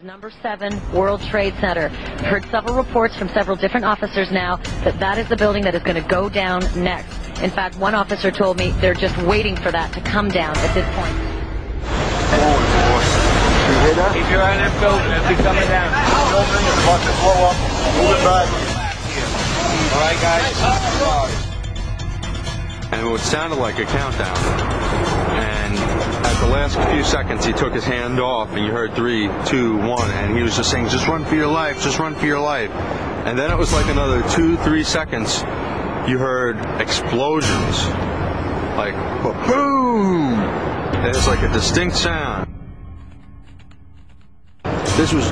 Number 7, World Trade Center. I've heard several reports from several different officers now that that is the building that is going to go down next. In fact, one officer told me they're just waiting for that to come down at this point. You hear that? Keep your eye on that building. It'll be coming down. Building is about to blow up. Move it back. All right, guys? And it sounded like a countdown. And at the last few seconds, he took his hand off, and you heard 3, 2, 1, and he was just saying, "Just run for your life, just run for your life." And then it was like another 2, 3 seconds, you heard explosions, like boom. There's like a distinct sound. This was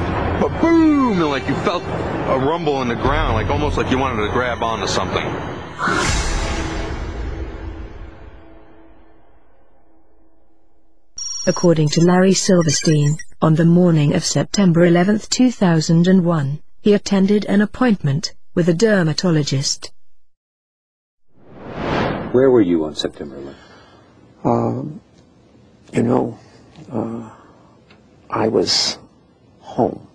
boom, and like you felt a rumble in the ground, like almost like you wanted to grab onto something. According to Larry Silverstein, on the morning of September 11, 2001, he attended an appointment with a dermatologist. Where were you on September 11th? I was home.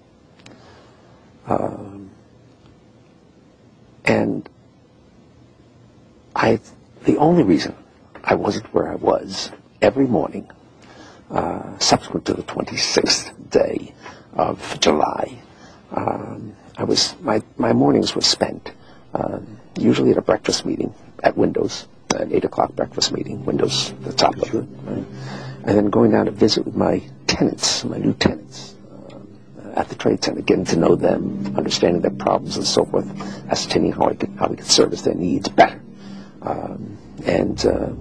And the only reason I wasn't where I was every morning subsequent to the 26th day of July, my mornings were spent usually at a breakfast meeting at Windows, an 8 o'clock breakfast meeting, Windows, the top of it, right? And then going down to visit with my tenants, my new tenants, at the trade center, getting to know them, understanding their problems and so forth, ascertaining how we could service their needs better,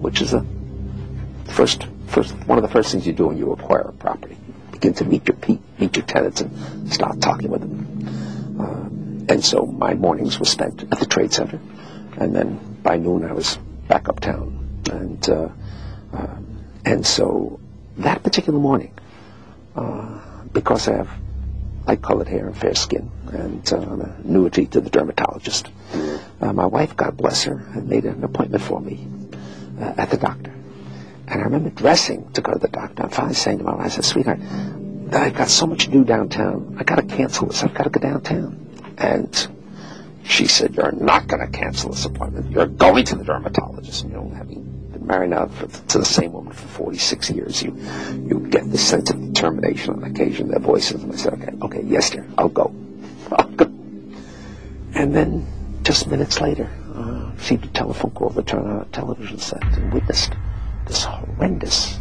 which is one of the first things you do when you acquire a property. Begin to meet your tenants and start talking with them. And so my mornings were spent at the trade center, and then by noon I was back uptown. And so that particular morning, because I have light-colored hair and fair skin, and I'm an annuity to the dermatologist, my wife, God bless her, had made an appointment for me at the doctor. And I remember dressing to go to the doctor and finally saying to my wife, I said, "Sweetheart, I've got so much to do downtown. I got to cancel this. I've got to go downtown." And she said, "You're not going to cancel this appointment. You're going to the dermatologist." You know, having been married now to the same woman for 46 years, you get this sense of determination on occasion, their voices. And I said, okay, yes, dear, I'll go. And then just minutes later, received a telephone call to turn on a television set and witnessed this horrendous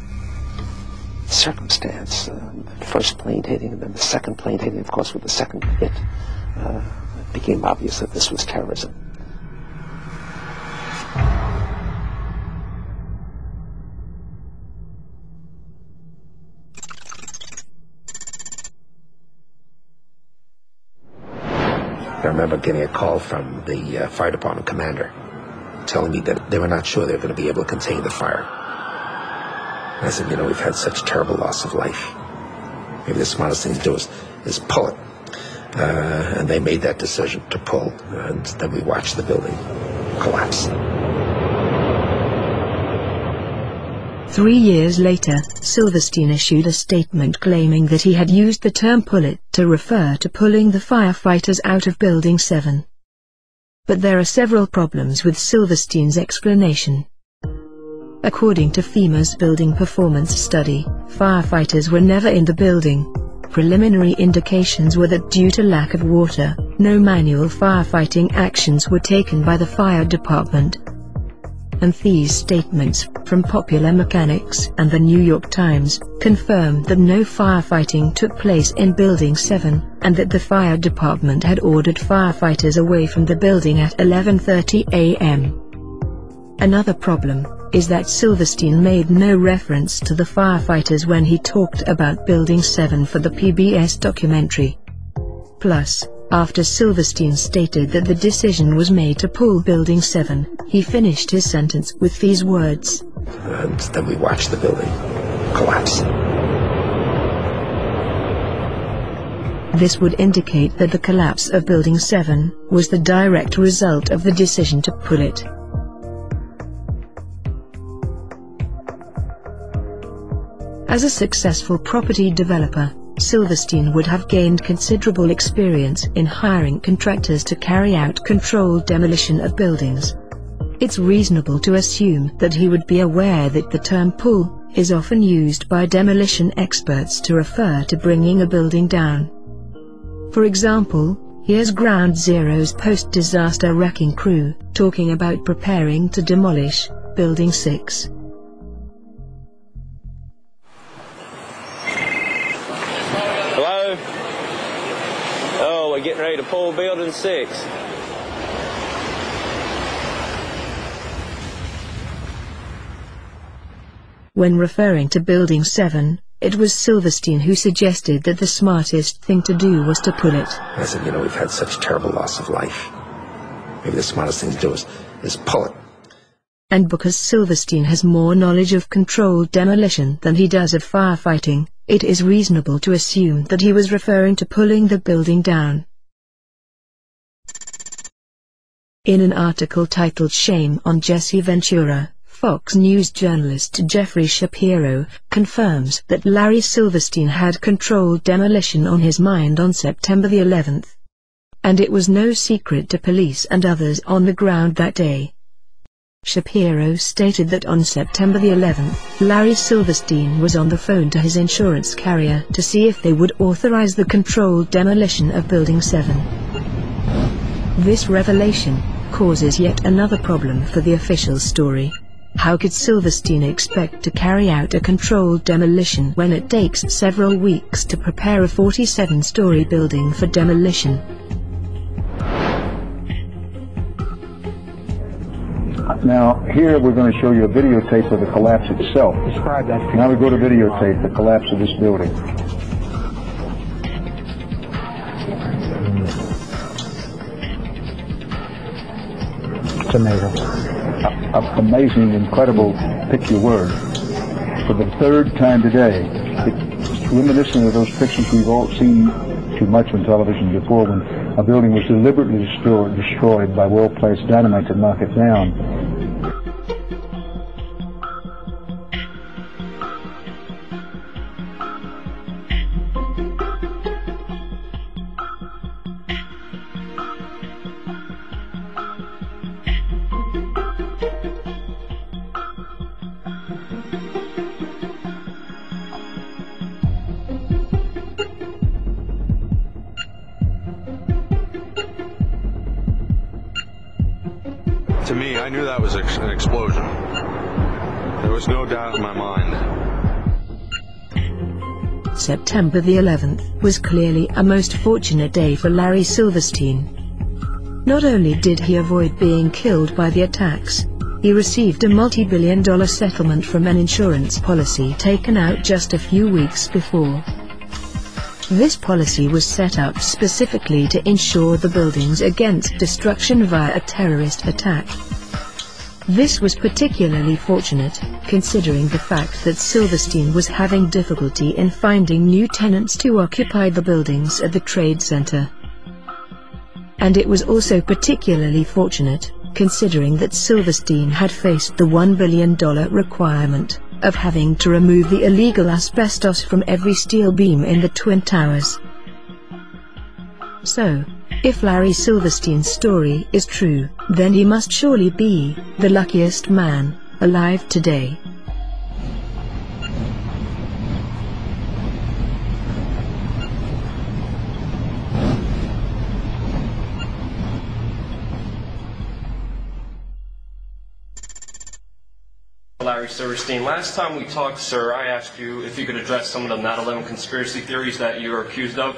circumstance. The first plane hitting, and then the second plane hitting. Of course, with the second hit, it became obvious that this was terrorism. I remember getting a call from the fire department commander telling me that they were not sure they were going to be able to contain the fire. And I said, we've had such terrible loss of life. Maybe the smartest thing to do is pull it. And they made that decision to pull, and then we watched the building collapse. 3 years later, Silverstein issued a statement claiming that he had used the term "pull it" to refer to pulling the firefighters out of Building 7. But there are several problems with Silverstein's explanation. According to FEMA's building performance study, firefighters were never in the building. Preliminary indications were that due to lack of water, no manual firefighting actions were taken by the fire department. And these statements, from Popular Mechanics and the New York Times, confirmed that no firefighting took place in Building 7, and that the fire department had ordered firefighters away from the building at 11:30 a.m. Another problem is that Silverstein made no reference to the firefighters when he talked about Building 7 for the PBS documentary. Plus, after Silverstein stated that the decision was made to pull Building 7, he finished his sentence with these words. And then we watched the building collapse. This would indicate that the collapse of Building 7 was the direct result of the decision to pull it. As a successful property developer, Silverstein would have gained considerable experience in hiring contractors to carry out controlled demolition of buildings. It's reasonable to assume that he would be aware that the term pull is often used by demolition experts to refer to bringing a building down. For example, here's Ground Zero's post-disaster wrecking crew talking about preparing to demolish Building 6. Hello? Oh, we're getting ready to pull Building 6. When referring to Building 7, it was Silverstein who suggested that the smartest thing to do was to pull it. I said, you know, we've had such terrible loss of life. Maybe the smartest thing to do is pull it. And because Silverstein has more knowledge of controlled demolition than he does of firefighting, it is reasonable to assume that he was referring to pulling the building down. In an article titled "Shame on Jesse Ventura," Fox News journalist Jeffrey Shapiro confirms that Larry Silverstein had controlled demolition on his mind on September the 11th. And it was no secret to police and others on the ground that day. Shapiro stated that on September the 11th, Larry Silverstein was on the phone to his insurance carrier to see if they would authorize the controlled demolition of Building 7. This revelation causes yet another problem for the official story. How could Silverstein expect to carry out a controlled demolition when it takes several weeks to prepare a 47-story building for demolition? Now, here we're going to show you a videotape of the collapse itself. Describe that. Now we go to videotape, the collapse of this building. It's amazing. Amazing, incredible, pick your word. For the third time today, it's reminiscent of those pictures we've all seen too much on television before, when a building was deliberately destroyed by well-placed dynamite to knock it down. To me, I knew that was an explosion. There was no doubt in my mind. September the 11th was clearly a most fortunate day for Larry Silverstein. Not only did he avoid being killed by the attacks, he received a multi-billion-dollar settlement from an insurance policy taken out just a few weeks before. This policy was set up specifically to insure the buildings against destruction via a terrorist attack. This was particularly fortunate, considering the fact that Silverstein was having difficulty in finding new tenants to occupy the buildings at the Trade Center. And it was also particularly fortunate, considering that Silverstein had faced the $1 billion requirement of having to remove the illegal asbestos from every steel beam in the Twin Towers. So, if Larry Silverstein's story is true, then he must surely be the luckiest man alive today. Larry Silverstein. Last time we talked, sir, I asked you if you could address some of the 9/11 conspiracy theories that you are accused of.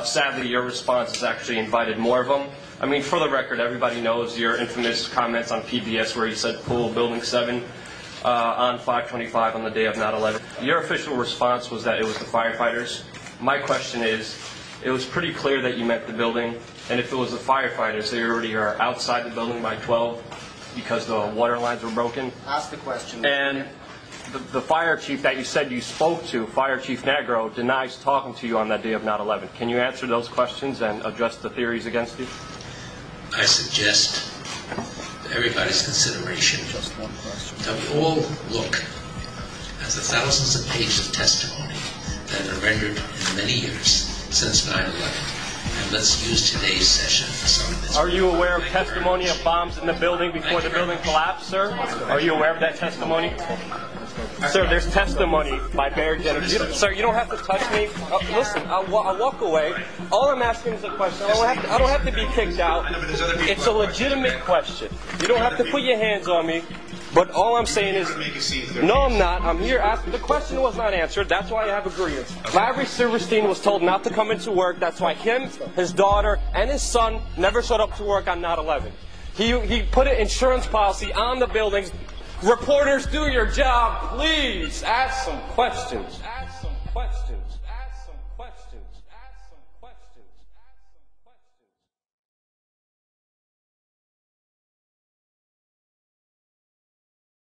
Sadly, your response has actually invited more of them. I mean, for the record, everybody knows your infamous comments on PBS where you said pull Building 7 on 5/25 on the day of 9/11. Your official response was that it was the firefighters. My question is, it was pretty clear that you meant the building, and if it was the firefighters, they already are outside the building by 12 because the water lines were broken. Ask the question. And the fire chief that you said you spoke to, Fire Chief Negro, denies talking to you on that day of 9/11. Can you answer those questions and address the theories against you? I suggest to everybody's consideration that we all look at the thousands of pages of testimony that are rendered in many years since 9/11. And let's use today's session for some of this. Are you aware of testimony of bombs in the building before the building collapsed, sir? Are you aware of that testimony? Sir, there's testimony by Barry Jennings. Sir, you don't have to touch me. Listen, I'll walk away. All I'm asking is a question. I don't have to be kicked out. It's a legitimate question. You don't have to put your hands on me. But all I'm saying is, no, I'm not. I'm here asking. The question was not answered. That's why I have a grievance. Larry Silverstein was told not to come into work. That's why him, his daughter, and his son never showed up to work on 9/11. He put an insurance policy on the buildings. Reporters, do your job, please. Ask some questions. Ask some questions.